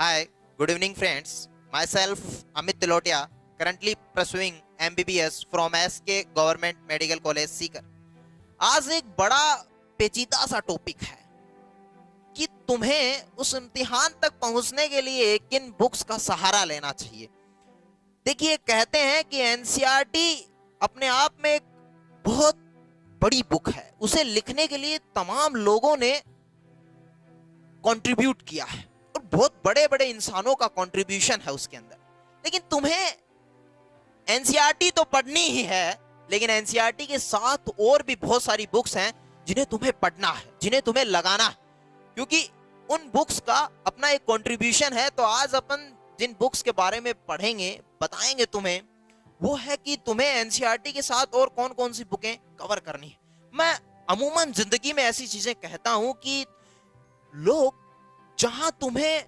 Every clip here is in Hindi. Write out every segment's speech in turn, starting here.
Hi, good evening friends. Myself Amit Tilotia, currently pursuing MBBS from SK Government Medical College Sikar. आज एक बड़ा पेचीदा सा टॉपिक है कि तुम्हें उस इम्तिहान तक पहुंचने के लिए किन बुक्स का सहारा लेना चाहिए। देखिए, कहते हैं कि एनसीईआरटी अपने आप में एक बहुत बड़ी बुक है। उसे लिखने के लिए तमाम लोगों ने कंट्रीब्यूट किया है और बहुत बड़े बड़े इंसानों का कंट्रीब्यूशन है उसके अंदर। लेकिन तुम्हें एनसीईआरटी तो पढ़नी ही है, लेकिन एनसीईआरटी के साथ और भी बहुत सारी बुक्स हैं जिन्हें तुम्हें पढ़ना है, जिन्हें तुम्हें लगाना है, क्योंकि उन बुक्स का अपना एक कंट्रीब्यूशन है। तो आज अपन जिन बुक्स के बारे में पढ़ेंगे, बताएंगे तुम्हें, वो है कि तुम्हें एनसीईआरटी के साथ और कौन कौन सी बुकें कवर करनी है। मैं अमूमन जिंदगी में ऐसी चीजें कहता हूं कि लोग जहां तुम्हें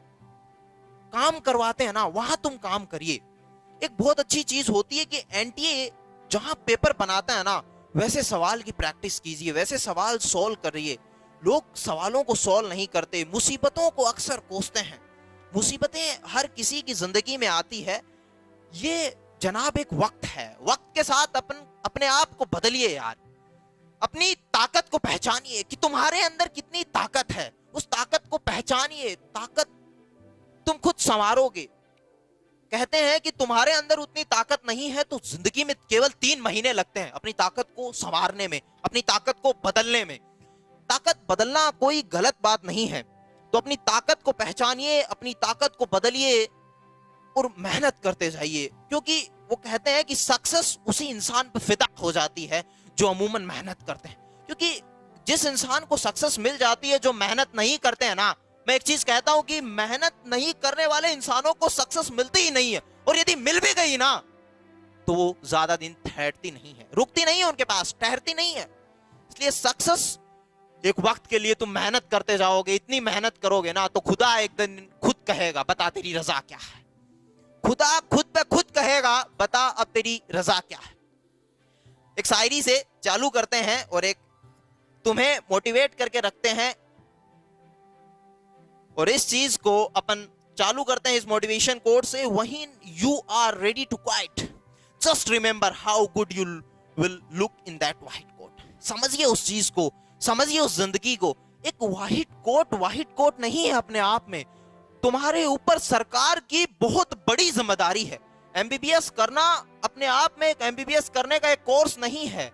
काम करवाते हैं ना, वहां तुम काम करिए। एक बहुत अच्छी चीज होती है कि एनटीए जहां पेपर बनाता है ना, वैसे सवाल की प्रैक्टिस कीजिए, वैसे सवाल सॉल्व करिए। लोग सवालों को सॉल्व नहीं करते, मुसीबतों को अक्सर कोसते हैं। मुसीबतें हर किसी की जिंदगी में आती है। ये जनाब एक वक्त है, वक्त के साथ अपन अपने आप को बदलिए यार। अपनी ताकत को पहचानिए कि तुम्हारे अंदर कितनी ताकत है। उस ताकत को पहचानिए। ताकत तुम खुद संवारोगे। कहते हैं कि तुम्हारे अंदर उतनी ताकत नहीं है तो जिंदगी में केवल 3 महीने लगते हैं अपनी ताकत को संवारने में, अपनी ताकत को बदलने में। ताकत बदलना कोई गलत बात नहीं है। तो अपनी ताकत को पहचानिए, अपनी ताकत को बदलिए और मेहनत करते जाइए, क्योंकि वो कहते हैं कि सक्सेस उसी इंसान पर फिदा हो जाती है जो अमूमन मेहनत करते हैं। क्योंकि जिस इंसान को सक्सेस मिल जाती है, जो मेहनत नहीं करते हैं ना, मैं एक चीज कहता हूं कि मेहनत नहीं करने वाले इंसानों को सक्सेस मिलती ही नहीं है। और यदि मिल भी गई ना, तो वो ज्यादा दिन ठहरती नहीं है, रुकती नहीं है उनके पास, ठहरती नहीं है। इसलिए सक्सेस एक वक्त के लिए तुम मेहनत करते जाओगे। इतनी मेहनत करोगे ना तो खुदा एक दिन खुद कहेगा, बता तेरी रजा क्या है। खुदा खुद पे खुद कहेगा, बता अब तेरी रजा क्या है। एक शायरी से चालू करते हैं और एक तुम्हें मोटिवेट करके रखते हैं, और इस चीज को अपन चालू करते हैं इस मोटिवेशन कोट से। वहीं you are ready to quit, just remember how good you will look in that white coat. समझिए उस चीज को, समझिए उस जिंदगी को। एक व्हाइट कोट नहीं है अपने आप में। तुम्हारे ऊपर सरकार की बहुत बड़ी जिम्मेदारी है। एमबीबीएस करना अपने आप में, एक एमबीबीएस करने का एक कोर्स नहीं है,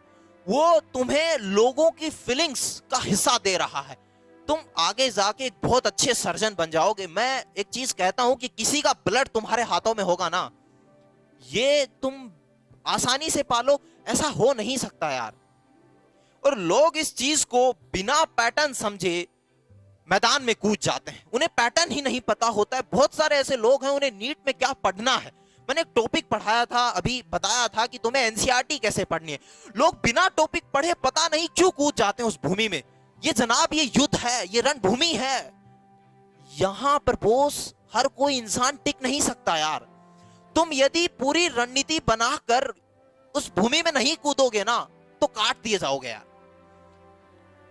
वो तुम्हें लोगों की फीलिंग्स का हिस्सा दे रहा है। तुम आगे जाके एक बहुत अच्छे सर्जन बन जाओगे। मैं एक चीज कहता हूं कि किसी का ब्लड तुम्हारे हाथों में होगा ना, ये तुम आसानी से पालो, ऐसा हो नहीं सकता यार। और लोग इस चीज को बिना पैटर्न समझे मैदान में कूद जाते हैं। उन्हें पैटर्न ही नहीं पता होता है। बहुत सारे ऐसे लोग हैं, उन्हें नीट में क्या पढ़ना है। मैंने एक टॉपिक पढ़ाया था, अभी बताया था कि तुम्हें एनसीईआरटी कैसे पढ़नी है। लोग बिना टॉपिक पढ़े पता नहीं क्यों कूद जाते हैं उस भूमि में। ये जनाब, ये युद्ध है, ये रणभूमि है। यहां पर बोस हर कोई इंसान टिक नहीं सकता यार। तुम यदि पूरी रणनीति बनाकर उस भूमि में नहीं कूदोगे ना, तो काट दिए जाओगे यार।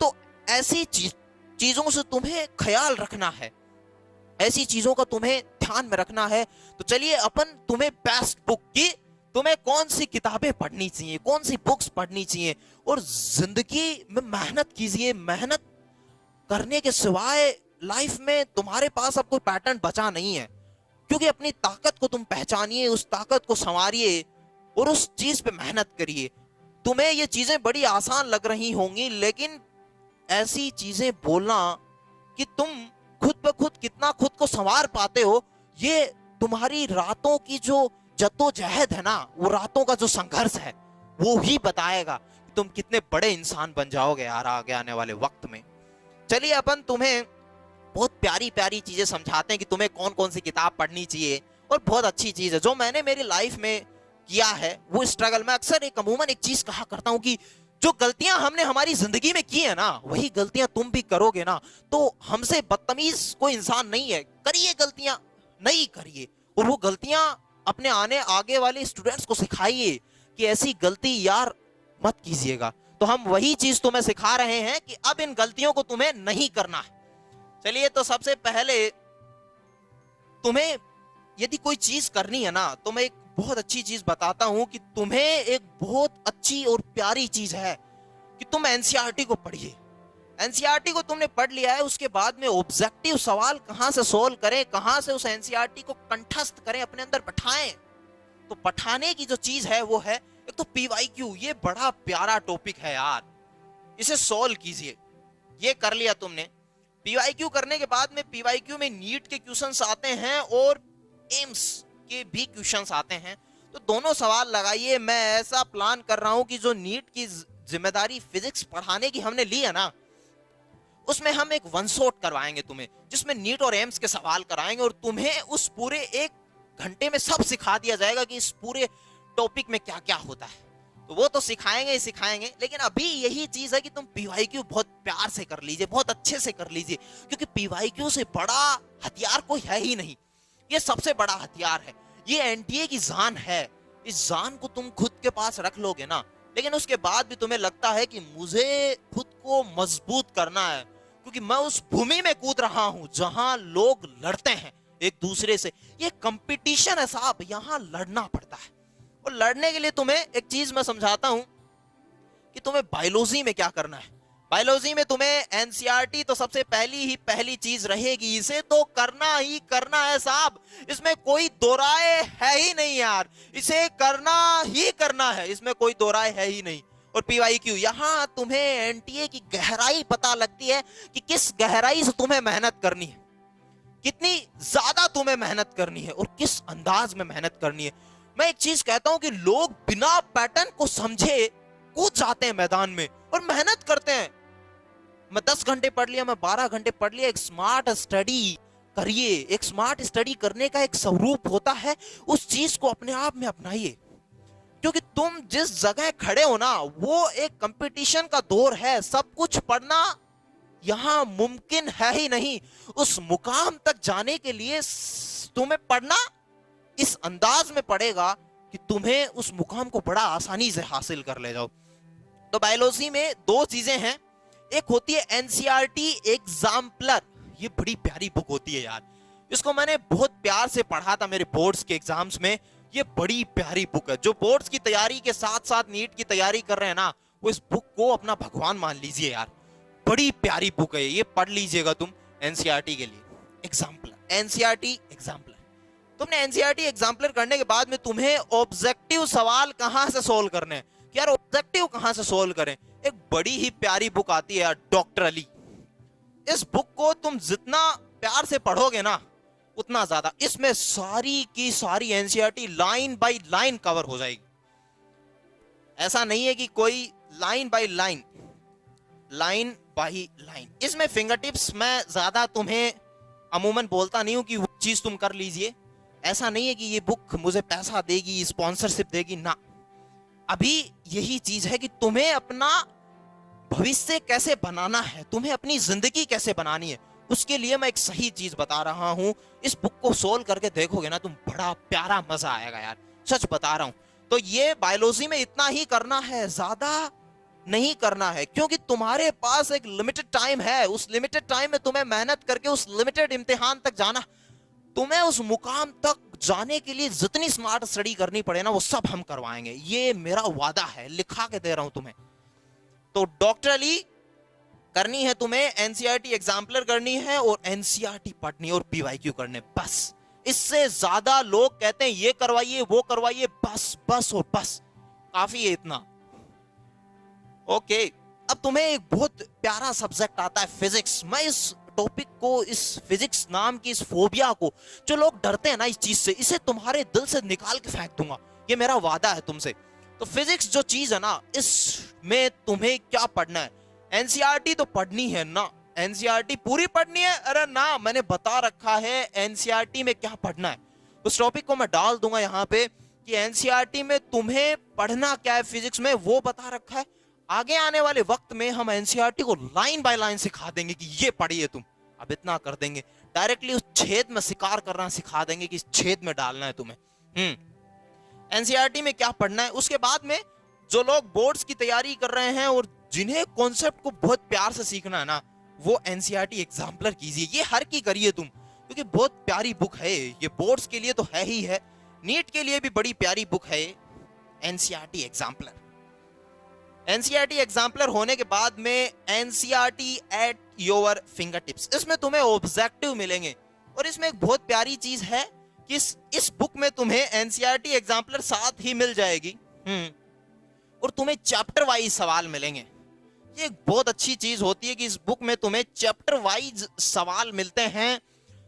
तो ऐसी चीजों से तुम्हें ख्याल रखना है, ऐसी चीजों का तुम्हें ध्यान में रखना है। तो चलिए अपन तुम्हें बेस्ट बुक की, तुम्हें कौन सी किताबें पढ़नी चाहिए, कौन सी बुक्स पढ़नी चाहिए। और जिंदगी में मेहनत कीजिए। मेहनत करने के सिवाय लाइफ में तुम्हारे पास अब कोई पैटर्न बचा नहीं है। क्योंकि अपनी ताकत को तुम पहचानिए, उस ताकत को संवारिए और उस चीज पे मेहनत करिए। तुम्हें ये चीजें बड़ी आसान लग रही होंगी, लेकिन ऐसी चीजें बोलना कि तुम खुद ब खुद कितना खुद को संवार पाते हो, ये तुम्हारी रातों की जो जद्दोजहद है ना, वो रातों का जो संघर्ष है, वो ही बताएगा कि तुम कितने बड़े इंसान बन जाओगे यार आगे आने वाले वक्त में। चलिए अपन तुम्हें बहुत प्यारी प्यारी चीजें समझाते हैं कि तुम्हें कौन कौन सी किताब पढ़नी चाहिए। और बहुत अच्छी चीज है जो मैंने मेरी लाइफ में किया है, वो स्ट्रगल। मैं अक्सर अमूमन एक चीज कहा करता हूं कि जो गलतियां हमने हमारी जिंदगी में की है ना, वही गलतियां तुम भी करोगे ना, तो हमसे बदतमीज कोई इंसान नहीं है। करिए गलतियां, नहीं करिए। और वो गलतियां अपने आगे वाले स्टूडेंट्स को सिखाइए कि ऐसी गलती यार मत कीजिएगा। तो हम वही चीज तुम्हें सिखा रहे हैं कि अब इन गलतियों को तुम्हें नहीं करना है। चलिए, तो सबसे पहले तुम्हें यदि कोई चीज करनी है ना, तो मैं एक बहुत अच्छी चीज बताता हूं कि तुम्हें एक बहुत अच्छी और प्यारी चीज है कि तुम एनसीईआरटी को पढ़िए। एनसीईआरटी को तुमने पढ़ लिया है, उसके बाद में ऑब्जेक्टिव सवाल कहां से सोल्व करें, कहां से उस एनसीईआरटी को कंठस्थ करें, अपने अंदर बैठाएं। तो पढ़ाने की जो चीज है वो है एक तो पीवाईक्यू। ये बड़ा प्यारा टॉपिक है यार, इसे सोल्व कीजिए। ये कर लिया तुमने। पीवाईक्यू करने के बाद में पीवाईक्यू में नीट के क्वेश्चंस आते हैं और एम्स के भी क्वेश्चंस आते हैं, तो दोनों सवाल लगाइए। मैं ऐसा प्लान कर रहा हूं कि जो नीट की जिम्मेदारी फिजिक्स पढ़ाने की हमने ली है ना, उसमें हम एक वन शॉट करवाएंगे तुम्हें, जिसमें नीट और एम्स के सवाल कराएंगे और तुम्हें उस पूरे 1 घंटे में सब सिखा दिया जाएगा कि इस पूरे टॉपिक में क्या क्या होता है। तो वो तो सिखाएंगे ही सिखाएंगे, लेकिन अभी यही चीज है कि तुम पीवाईक्यू बहुत प्यार से कर लीजिए, बहुत अच्छे से कर लीजिए, क्योंकि पीवाईक्यू से बड़ा हथियार कोई है ही नहीं। ये सबसे बड़ा हथियार है, ये एनटीए की जान है। इस जान को तुम खुद के पास रख लोगे ना, लेकिन उसके बाद भी तुम्हें लगता है कि मुझे खुद को मजबूत करना है, क्योंकि मैं उस भूमि में कूद रहा हूं जहां लोग लड़ते हैं एक दूसरे से। ये कंपटीशन है साहब, यहां लड़ना पड़ता है। और लड़ने के लिए तुम्हें एक चीज मैं समझाता हूं कि तुम्हें बायोलॉजी में क्या करना है। बायोलॉजी में तुम्हें एनसीईआरटी तो सबसे पहली चीज रहेगी, इसे तो करना ही करना है साहब, इसमें कोई दो राय है ही नहीं यार, इसे करना ही करना है, इसमें कोई दो राय है ही नहीं। और पीवाईक्यू, यहां तुम्हें एनटीए की गहराई पता लगती है कि किस गहराई से तुम्हें मेहनत करनी है, कितनी ज्यादा तुम्हें मेहनत करनी है और किस अंदाज में मेहनत करनी है। मैं एक चीज कहता हूं कि लोग बिना पैटर्न को समझे कूद जाते हैं मैदान में और मेहनत करते हैं। मैं 10 घंटे पढ़ लिया, मैं 12 घंटे पढ़ लिया। एक स्मार्ट स्टडी करिए। एक स्मार्ट स्टडी करने का एक स्वरूप होता है, उस चीज को अपने आप में अपनाइए, क्योंकि तुम जिस जगह खड़े हो ना, वो एक कंपटीशन का दौर है। सब कुछ पढ़ना यहां मुमकिन है ही नहीं। उस मुकाम तक जाने के लिए तुम्हें पढ़ना इस अंदाज में पड़ेगा कि तुम्हें उस मुकाम को बड़ा आसानी से हासिल कर ले जाओ। तो बायोलॉजी में 2 चीजें हैं, एक होती है एनसीईआरटी एग्जाम्पलर। ये बड़ी प्यारी बुक होती है यार, इसको मैंने बहुत प्यार से पढ़ा था मेरे बोर्ड्स के एग्जाम्स में। ये बड़ी प्यारी बुक है। जो बोर्ड्स की तैयारी के साथ साथ नीट की तैयारी कर रहे हैं ना, वो इस बुक को अपना भगवान मान लीजिए यार। बड़ी प्यारी बुक है, ये पढ़ लीजिएगा तुम एनसीईआरटी के लिए। Exemplar, NCERT exemplar. तुमने एनसीईआरटी एग्जाम्पलर करने के बाद में तुम्हें ऑब्जेक्टिव सवाल कहां से सोल्व करने हैं कि यार ऑब्जेक्टिव कहां से सोल्व करें। एक बड़ी ही प्यारी बुक आती है यार, डॉक्टर अली। इस बुक को तुम जितना प्यार से पढ़ोगे ना, उतना ज्यादा इसमें सारी की सारी NCERT line by line cover हो जाएगी। ऐसा नहीं है कि कोई line by line, line by line. इसमें फिंगर टिप्स मैं ज्यादा तुम्हें अमूमन बोलता नहीं हूं कि वो चीज तुम कर लीजिए। ऐसा नहीं है कि ये बुक मुझे पैसा देगी, स्पॉन्सरशिप देगी ना। अभी यही चीज है कि तुम्हें अपना भविष्य कैसे बनाना है, तुम्हें अपनी जिंदगी कैसे बनानी है, उसके लिए मैं एक सही चीज बता रहा हूं। इस बुक को सोल्व करके देखोगे ना तुम, बड़ा प्यारा मजा आएगा यार, सच बता रहा हूं। तो ये बायोलॉजी में इतना ही करना है, ज्यादा नहीं करना है, क्योंकि तुम्हारे पास एक लिमिटेड टाइम है। उस लिमिटेड टाइम में तुम्हें मेहनत करके उस लिमिटेड इम्तिहान तक जाना। तुम्हें उस मुकाम तक जाने के लिए जितनी स्मार्ट स्टडी करनी पड़े ना, वो सब हम करवाएंगे। ये मेरा वादा है, लिखा के दे रहा हूं तुम्हें। तो डॉक्टर अली करनी है तुम्हें, एनसीईआरटी एग्जाम्पलर करनी है और एनसीईआरटी पढ़नी और पीवाईक्यू करने, बस। इससे ज्यादा लोग कहते हैं ये करवाइए वो करवाइए, बस बस और बस काफी है इतना। ओके, अब तुम्हें एक बहुत प्यारा सब्जेक्ट आता है फिजिक्स। मैं इस टॉपिक को, इस फिजिक्स नाम की इस फोबिया को, जो लोग डरते हैं ना इस चीज से, इसे तुम्हारे दिल से निकाल के फेंक दूंगा। ये मेरा वादा है तुमसे। तो फिजिक्स जो चीज है ना, इसमें तुम्हें क्या पढ़ना है? एनसीईआरटी तो पढ़नी है ना, एनसीईआरटी पूरी पढ़नी है? अरे ना, मैंने बता रखा है एनसीईआरटी में क्या पढ़ना है। उस टॉपिक को मैं डाल दूंगा यहाँ पे कि एनसीईआरटी में तुम्हें पढ़ना क्या है, फिजिक्स में वो बता रखा है। आगे आने वाले वक्त में हम एनसीईआरटी को लाइन बाय लाइन सिखा देंगे कि ये पढ़िए तुम। अब इतना कर देंगे, डायरेक्टली उस छेद में शिकार करना सिखा देंगे कि इस छेद में डालना है तुम्हें। एनसीईआरटी में क्या पढ़ना है। उसके बाद में जो लोग बोर्ड्स की तैयारी कर रहे हैं और जिन्हें कॉन्सेप्ट को बहुत प्यार से सीखना है ना, वो एनसीईआरटी एग्जाम्पलर कीजिए। ये हर की करिए तुम, क्योंकि बहुत प्यारी बुक है ये, बोर्ड्स के लिए तो है ही है, नीट के लिए भी बड़ी प्यारी बुक है एनसीईआरटी एग्जाम्पलर। एनसीईआरटी एग्जाम्पलर होने के बाद में NCERT at your finger tips, इसमें तुम्हें ऑब्जेक्टिव मिलेंगे। और इसमें एक बहुत प्यारी चीज है कि इस बुक में तुम्हें एनसीईआरटी एग्जाम्पलर साथ ही मिल जाएगी, और तुम्हें चैप्टर वाइज सवाल मिलेंगे। ये एक बहुत अच्छी चीज होती है कि इस बुक में तुम्हें चैप्टर वाइज सवाल मिलते हैं।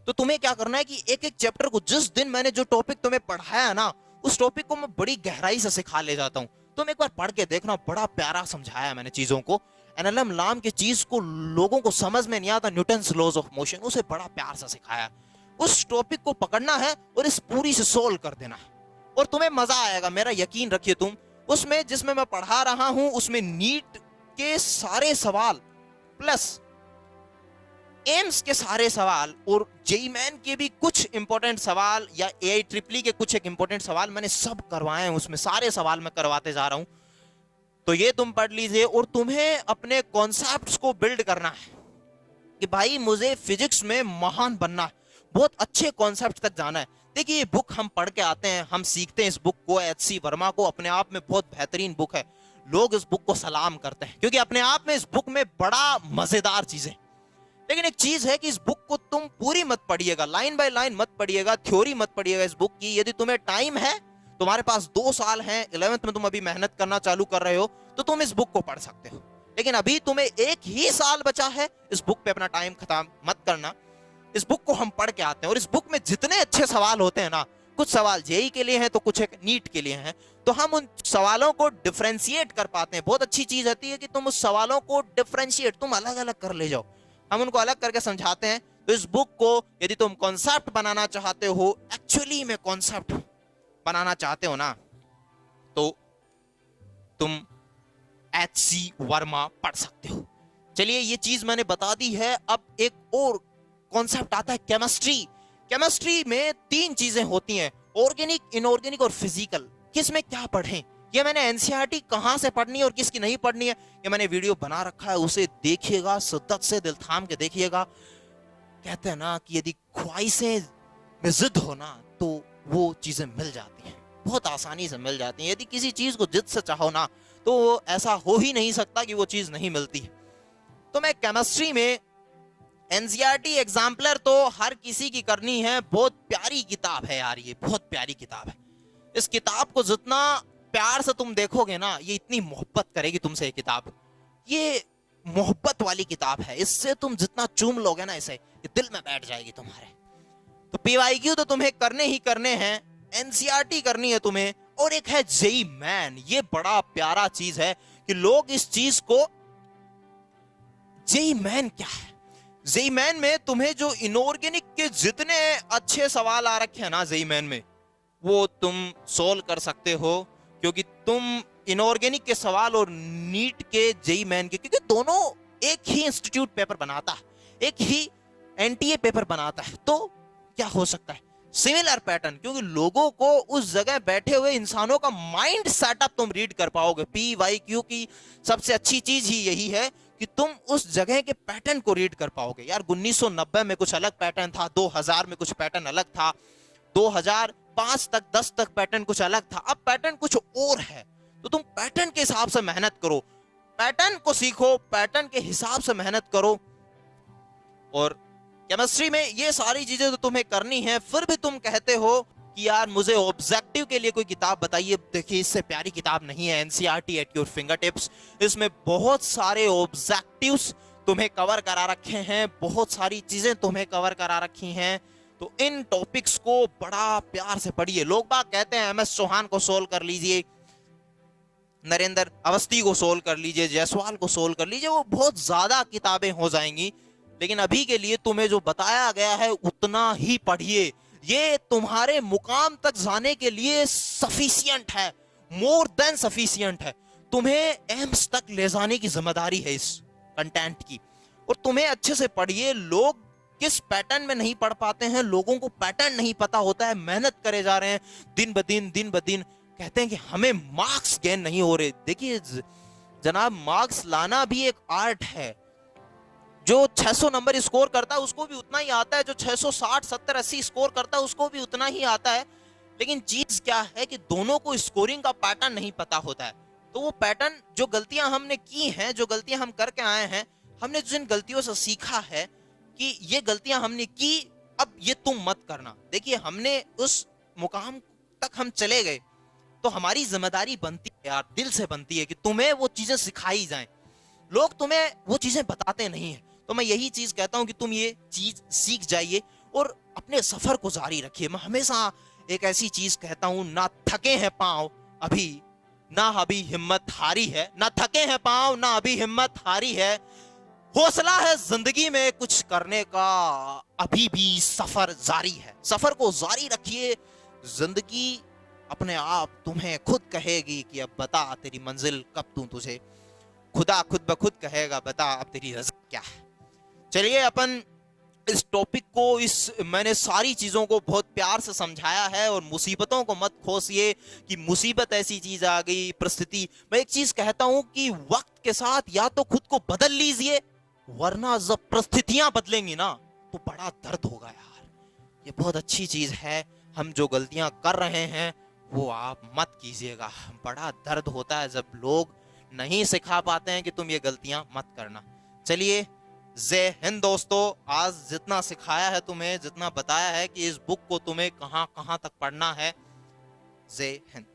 तो तुम्हें क्या करना है कि एक एक चैप्टर को, जिस दिन मैंने जो टॉपिक तुम्हें पढ़ाया ना, उस टॉपिक को मैं बड़ी गहराई से सिखा ले जाता हूं। तुम एक बार पढ़ के देखना, बड़ा प्यारा समझाया मैंने चीजों को। एनएलएम लाम के चीज को लोगों को समझ में नहीं आता, न्यूटन्स लॉज ऑफ मोशन, उसे बड़ा प्यार से सिखाया। उस टॉपिक को पकड़ना है और इस पूरी से सोल्व कर देना है, और तुम्हें मजा आएगा, मेरा यकीन रखिए तुम। उसमें जिसमें मैं पढ़ा रहा हूं उसमें नीट के सारे सवाल प्लस एम्स के सारे सवाल और जेईई मेन के भी कुछ इंपॉर्टेंट सवाल या AIEEE के कुछ एक इंपॉर्टेंट सवाल मैंने सब करवाए हैं। उसमें सारे सवाल मैं करवाते जा रहा हूं, तो ये तुम पढ़ लीजिए। और तुम्हें अपने कॉन्सेप्ट्स को बिल्ड करना है कि भाई मुझे फिजिक्स में महान बनना है, बहुत अच्छे कॉन्सेप्ट तक जाना है। देखिए ये बुक हम पढ़ के आते हैं, हम सीखते हैं इस बुक को। HC वर्मा को अपने आप में बहुत बेहतरीन बुक है, लोग इस बुक को सलाम करते हैं क्योंकि अपने आप में इस बुक में बड़ा मजेदार चीजें। लेकिन एक चीज है कि इस बुक को तुम पूरी मत पढ़िएगा, लाइन बाय लाइन मत पढ़िएगा, थ्योरी मत पढ़िएगा इस बुक की। यदि तुम्हें टाइम है, तुम्हारे पास 2 साल हैं, 11th में तुम अभी मेहनत करना चालू कर रहे हो, तो तुम इस बुक को पढ़ सकते हो। लेकिन अभी तुम्हें 1 ही साल बचा है, इस बुक पे अपना टाइम खत्म मत करना। इस बुक को हम पढ़ के आते हैं, और इस बुक में जितने अच्छे सवाल होते हैं ना, कुछ सवाल जेईई के लिए हैं तो कुछ एक नीट के लिए हैं, तो हम उन सवालों को डिफरेंशिएट कर पाते हैं। बहुत अच्छी चीज होती है कि तुम उस सवालों को डिफरेंशिएट, तुम अलग अलग कर ले जाओ, हम उनको अलग करके समझाते हैं। तो इस बुक को यदि तुम कॉन्सेप्ट बनाना चाहते हो, एक्चुअली में कॉन्सेप्ट बनाना चाहते हो ना, तो तुम HC वर्मा पढ़ सकते हो। चलिए ये चीज मैंने बता दी है। अब एक और कॉन्सेप्ट आता है केमिस्ट्री। केमिस्ट्री में 3 चीजें होती हैं, ऑर्गेनिक, इनऑर्गेनिक और फिजिकल। किस में क्या पढ़ें, ये मैंने एनसीईआरटी कहां से पढ़नी है और किसकी नहीं पढ़नी है, ये मैंने वीडियो बना रखा है, उसे देखिएगा, शिद्दत से दिल थाम के देखिएगा। कहते हैं ना कि यदि ख्वाहिशें में जिद हो ना, तो वो चीजें मिल जाती हैं, बहुत आसानी से मिल जाती हैं। यदि किसी चीज को जिद से चाहो ना, तो ऐसा हो ही नहीं सकता कि वो चीज नहीं मिलती। तो मैं केमिस्ट्री में एनसीईआरटी एग्जाम्पलर तो हर किसी की करनी है। बहुत प्यारी किताब है यार, ये बहुत प्यारी किताब है। इस किताब को जितना प्यार से तुम देखोगे ना, ये इतनी मोहब्बत करेगी तुमसे ये किताब। ये मोहब्बत वाली किताब है, इससे तुम जितना चूम लोगे ना इसे, ये दिल में बैठ जाएगी तुम्हारे। तो PYQ तो तुम्हें करने ही करने हैं, एनसीईआरटी करनी है तुम्हें, और एक है जेईई मैन। ये बड़ा प्यारा चीज है कि लोग इस चीज को, जेईई मैन क्या है, जेईई मैन में तुम्हें जो इनऑर्गेनिक के जितने अच्छे सवाल आ रखे हैं ना जेईई मैन में, वो तुम सोल्व कर सकते हो, क्योंकि तुम इनऑर्गेनिक के सवाल और नीट के जेईई मैन के, क्योंकि दोनों एक ही इंस्टीट्यूट पेपर बनाता है, एक ही एनटीए पेपर बनाता है, तो क्या हो सकता है सिमिलर पैटर्न, क्योंकि लोगों को उस जगह बैठे हुए इंसानों का माइंड सेटअप तुम रीड कर पाओगे। PYQ की सबसे अच्छी चीज ही यही है कि तुम उस जगह के पैटर्न को रीड कर पाओगे। यार 1990 में कुछ अलग पैटर्न था, 2000 में कुछ पैटर्न अलग था, 2005 तक 10 तक पैटर्न कुछ अलग था, अब पैटर्न कुछ और है। तो तुम पैटर्न के हिसाब से मेहनत करो, पैटर्न को सीखो, पैटर्न के हिसाब से मेहनत करो। और केमिस्ट्री में ये सारी चीजें तो तुम्हें करनी है, फिर भी तुम कहते हो कि यार मुझे ऑब्जेक्टिव के लिए कोई किताब बताइए। देखिए इससे प्यारी किताब नहीं है NCERT at your finger tips. इसमें बहुत सारे ऑब्जेक्टिव्स तुम्हें कवर करा रखे हैं, बहुत सारी चीजें तुम्हें कवर करा रखी हैं। तो इन टॉपिक्स को बड़ा प्यार से पढ़िए। लोग बाग कहते हैं MS चौहान को सोल्व कर लीजिए, नरेंद्र अवस्थी को सोल्व कर लीजिए, जायसवाल को सोल्व कर लीजिए, वो बहुत ज्यादा किताबें हो जाएंगी। लेकिन अभी के लिए तुम्हें जो बताया गया है उतना ही पढ़िए, ये तुम्हारे मुकाम तक जाने के लिए सफिशिएंट है, मोर देन सफिशिएंट है। तुम्हें एम्स तक ले जाने की जिम्मेदारी है इस कंटेंट की, और तुम्हें अच्छे से पढ़िए। लोग किस पैटर्न में नहीं पढ़ पाते हैं, लोगों को पैटर्न नहीं पता होता है, मेहनत करे जा रहे हैं दिन ब दिन, कहते हैं कि हमें मार्क्स गेन नहीं हो रहे। देखिए जनाब, मार्क्स लाना भी एक आर्ट है। जो 600 नंबर स्कोर करता है उसको भी उतना ही आता है, जो 660 70 80 स्कोर करता है उसको भी उतना ही आता है। लेकिन चीज क्या है कि दोनों को स्कोरिंग का पैटर्न नहीं पता होता है। तो वो पैटर्न, जो गलतियां हमने की हैं, जो गलतियां हम करके आए हैं, हमने जिन गलतियों से सीखा है कि ये गलतियां हमने की, अब ये तुम मत करना। देखिए, हमने उस मुकाम तक हम चले गए तो हमारी जिम्मेदारी बनती है यार, दिल से बनती है कि तुम्हें वो चीजें सिखाई जाएं। लोग तुम्हें वो चीजें बताते नहीं है। तो मैं यही चीज कहता हूं कि तुम ये चीज सीख जाइए और अपने सफर को जारी रखिए। मैं हमेशा एक ऐसी चीज कहता हूं, ना थके हैं पांव अभी, ना अभी हिम्मत हारी है, ना थके हैं पांव ना अभी हिम्मत हारी है, हौसला है जिंदगी में कुछ करने का, अभी भी सफर जारी है। सफर को जारी रखिए, जिंदगी अपने आप तुम्हें खुद कहेगी कि अब बता तेरी मंजिल कब, तू तुझे खुदा खुद ब खुद कहेगा बता अब तेरी रज़ा क्या है। चलिए, अपन इस टॉपिक को, मैंने सारी चीजों को बहुत प्यार से समझाया है। और मुसीबतों को मत खोसिए कि मुसीबत ऐसी चीज आ गई, परिस्थिति। मैं एक चीज कहता हूं कि वक्त के साथ या तो खुद को बदल लीजिए, वरना जब परिस्थितियां बदलेंगी ना तो बड़ा दर्द होगा यार। ये बहुत अच्छी चीज है। हम जो गलतियां कर रहे हैं वो आप मत कीजिएगा। बड़ा दर्द होता है जब लोग नहीं सिखा पाते हैं कि तुम ये गलतियां मत करना। चलिए, जय हिंद दोस्तों। आज जितना सिखाया है तुम्हें, जितना बताया है कि इस बुक को तुम्हें कहां कहां तक पढ़ना है, जय हिंद।